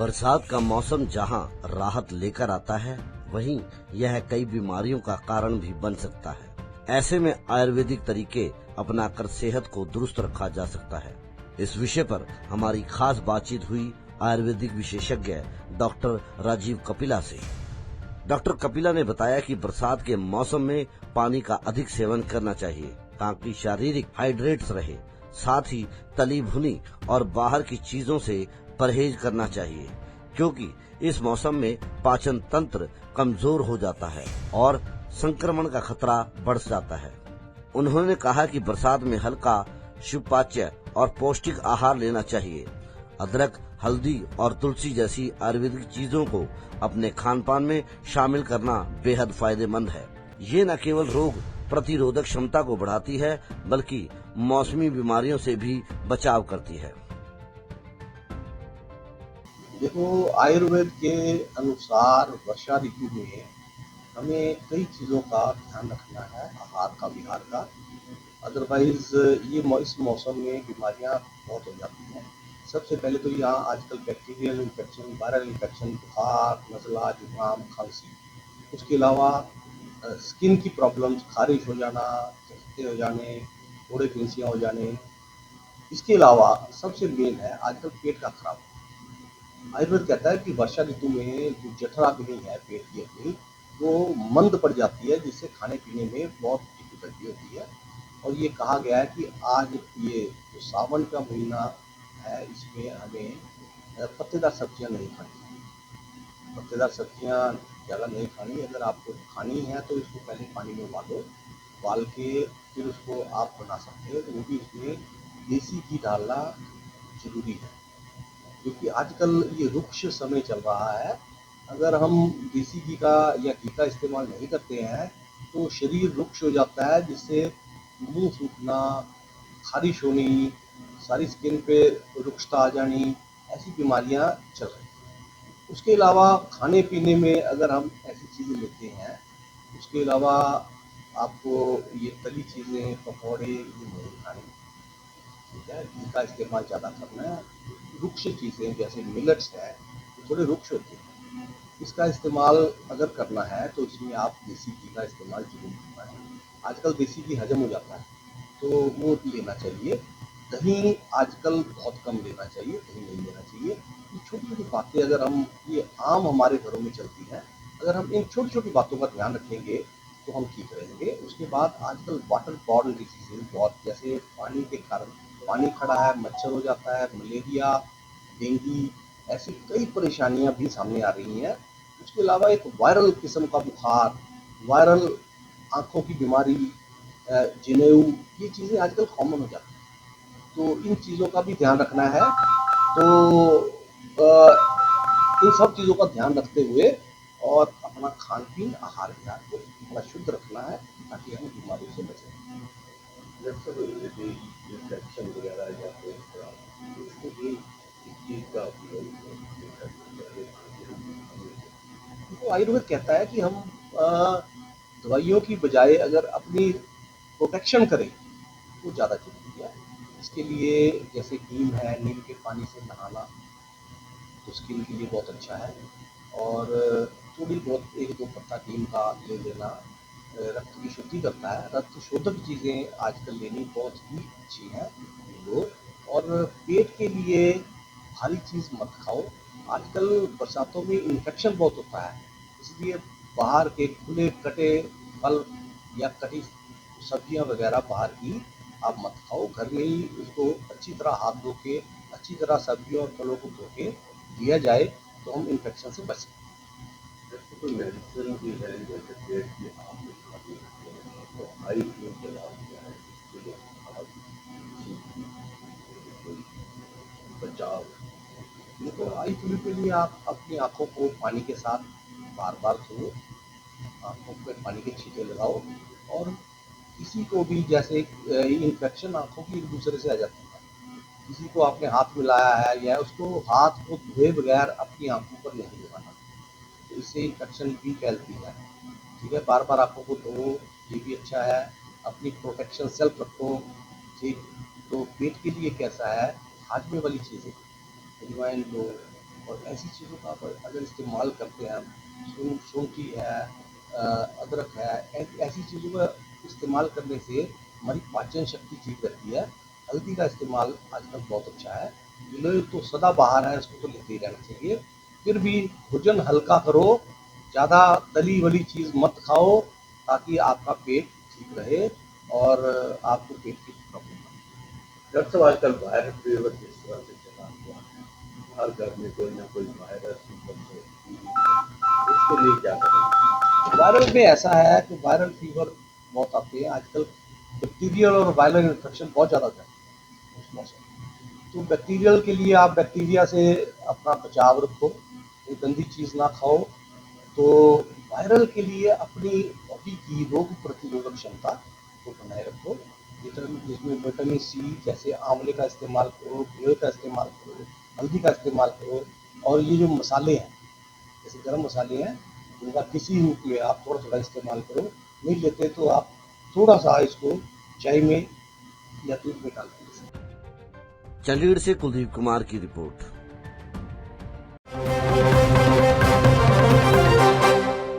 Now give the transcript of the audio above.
बरसात का मौसम जहां राहत लेकर आता है, वहीं यह कई बीमारियों का कारण भी बन सकता है। ऐसे में आयुर्वेदिक तरीके अपनाकर सेहत को दुरुस्त रखा जा सकता है। इस विषय पर हमारी खास बातचीत हुई आयुर्वेदिक विशेषज्ञ डॉक्टर राजीव कपिला से। डॉक्टर कपिला ने बताया कि बरसात के मौसम में पानी का अधिक सेवन करना चाहिए ताकि शारीरिक हाइड्रेट्स रहे। साथ ही तली भुनी और बाहर की चीजों से परहेज करना चाहिए, क्योंकि इस मौसम में पाचन तंत्र कमजोर हो जाता है और संक्रमण का खतरा बढ़ जाता है। उन्होंने कहा कि बरसात में हल्का, सुपाच्य और पौष्टिक आहार लेना चाहिए। अदरक, हल्दी और तुलसी जैसी आयुर्वेदिक चीजों को अपने खानपान में शामिल करना बेहद फायदेमंद है। ये न केवल रोग प्रतिरोधक क्षमता को बढ़ाती है, बल्कि मौसमी बीमारियों से भी बचाव करती है। देखो, आयुर्वेद के अनुसार वर्षा ऋतु में हमें कई चीज़ों का ध्यान रखना है, आहार का, विहार का। अदरवाइज इस मौसम में बीमारियां बहुत हो जाती हैं। सबसे पहले तो यहाँ आजकल बैक्टीरियल इन्फेक्शन, वायरल इन्फेक्शन, बुखार, नज़ला, जुकाम, खांसी, उसके अलावा स्किन की प्रॉब्लम्स, खारिश हो जाना, चकत्ते हो जाने, फोड़े फिंसियाँ हो जाने। इसके अलावा सबसे मेन है आजकल पेट का खराब। आयुर्वेद कहता है कि वर्षा ऋतु में जो जठराग्नि है पेट की अग्नि, वो मंद पड़ जाती है, जिससे खाने पीने में बहुत डिफिकल्टी होती है। और ये कहा गया है कि आज ये जो सावन का महीना है, इसमें हमें पत्तेदार सब्जियां नहीं खानी। पत्तेदार सब्जियां ज़्यादा नहीं खानी। अगर आपको खानी है तो इसको पहले पानी में उबालो, उबाल के फिर उसको आप बना सकते हो। तो वो भी इसमें देसी घी डालना जरूरी है, क्योंकि आजकल ये रुक्ष समय चल रहा है। अगर हम देसी घी का या घी का इस्तेमाल नहीं करते हैं तो शरीर रुक्ष हो जाता है, जिससे मुंह सूखना, खारिश होनी, सारी स्किन पे रुक्षता आ जानी, ऐसी बीमारियां चल रही हैं। उसके अलावा खाने पीने में अगर हम ऐसी चीज़ें लेते हैं, उसके अलावा आपको ये तली चीज़ें, पकौड़े, ये नहीं खानी। ठीक है, घी का इस्तेमाल ज़्यादा करना है। रुक्ष चीज़ें जैसे मिलेट्स है, ये थोड़े रुक्ष होते हैं। इसका इस्तेमाल अगर करना है तो इसमें आप देसी घी का इस्तेमाल जरूर करना है। आजकल देसी घी हजम हो जाता है, तो वो लेना चाहिए। दही आजकल बहुत कम लेना चाहिए, दही नहीं लेना चाहिए। ये छोटी छोटी बातें अगर हम, ये आम हमारे घरों में चलती हैं, अगर हम इन छोटी छोटी बातों का ध्यान रखेंगे तो हम ठीक रहेंगे। उसके बाद आजकल वाटर बॉर्न डिजीजेज बहुत, जैसे पानी के कारण, पानी खड़ा है, मच्छर हो जाता है, मलेरिया, डेंगू, ऐसी कई परेशानियां भी सामने आ रही हैं। उसके अलावा एक वायरल किस्म का बुखार, वायरल आंखों की बीमारी, जनेऊ, ये चीज़ें आजकल कॉमन हो जाती हैं। तो इन चीज़ों का भी ध्यान रखना है। तो इन सब चीज़ों का ध्यान रखते हुए और अपना खान पीन, आहार विहार को थोड़ा शुद्ध रखना है, ताकि हम बीमारियों से बचें। जैसे कोई इन्फेक्शन वगैरह या कोई उसको भी इस चीज़ का उपयोग तो आयुर्वेद कहता है कि हम दवाइयों की बजाय अगर अपनी प्रोटेक्शन करें तो ज़्यादा जरूरी है। इसके लिए जैसे नीम है, नीम के पानी से नहाना तो स्किन के लिए बहुत अच्छा है। और थोड़ी बहुत एक दो पत्ता नीम का ले लेना रक्त की शुद्धि करता है। रक्त शोधक चीज़ें आजकल लेनी बहुत ही अच्छी हैं लोग। और पेट के लिए भारी चीज़ मत खाओ। आजकल बरसातों में इन्फेक्शन बहुत होता है, इसलिए बाहर के खुले कटे फल या कटी सब्जियां वगैरह बाहर की आप मत खाओ। घर में ही उसको अच्छी तरह हाथ धो के, अच्छी तरह सब्जियों और फलों को धो के दिया जाए तो हम इन्फेक्शन से बच सकते हैं। जैसे कोई मेडिसिन भी है, जैसे पेट की आप खाते हैं तो हाई फ्लो के इलाज क्या है, इसके लिए खास कोई बचाव? तो आई फ्लू के लिए आप अपनी आंखों को पानी के साथ बार बार धो, आंखों पे पानी के छींटे लगाओ। और किसी को भी जैसे इन्फेक्शन आंखों की एक दूसरे से आ जाती है, किसी को आपने हाथ मिलाया है या उसको हाथ को धोए बगैर अपनी आंखों पर नहीं लगाना, तो इससे इन्फेक्शन भी फैलती है। ठीक है, बार बार आंखों को धो, ये भी अच्छा है। अपनी प्रोटेक्शन सेल्फ रखो। ठीक, तो पेट के लिए कैसा है, हाजमे वाली चीज़ें, अजवाइन लो, और ऐसी चीज़ों का अगर इस्तेमाल करते हैं हम, सूंठी है, अदरक है, ऐसी चीज़ों का इस्तेमाल करने से हमारी पाचन शक्ति ठीक रहती है। हल्दी का इस्तेमाल आजकल बहुत अच्छा है। गिलोय तो सदाबहार है, इसको तो लेते ही रहना चाहिए। फिर भी भोजन हल्का करो, ज़्यादा तली वली चीज़ मत खाओ, ताकि आपका पेट ठीक रहे और आपको पेट की प्रॉब्लम ना हो। डॉक्टर साहब आजकल वायरल फीवर जिस तरह से चला हुआ है, हर घर में कोई ना कोई वायरस इसके लिए क्या करें? वायरल में ऐसा है कि वायरल फीवर बहुत आते हैं आजकल। बैक्टीरियल और वायरल इन्फेक्शन बहुत ज़्यादा है इस मौसम। तो बैक्टीरियल के लिए आप बैक्टीरिया से अपना बचाव रखो, कोई गंदी चीज़ ना खाओ। तो वायरल के लिए अपनी बॉडी की रोग प्रतिरोधक क्षमता को बनाए रखो, जिसमें विटामिन सी, जैसे आंवले का इस्तेमाल करो, गिलोय का इस्तेमाल करो, हल्दी का इस्तेमाल करो। और ये जो मसाले हैं, जैसे गरम मसाले हैं, उनका किसी रूप में आप थोड़ा थोड़ा इस्तेमाल करो। नहीं लेते तो आप थोड़ा सा इसको चाय में या दूध में डाल दीजिए। चंडीगढ़ से कुलदीप कुमार की रिपोर्ट।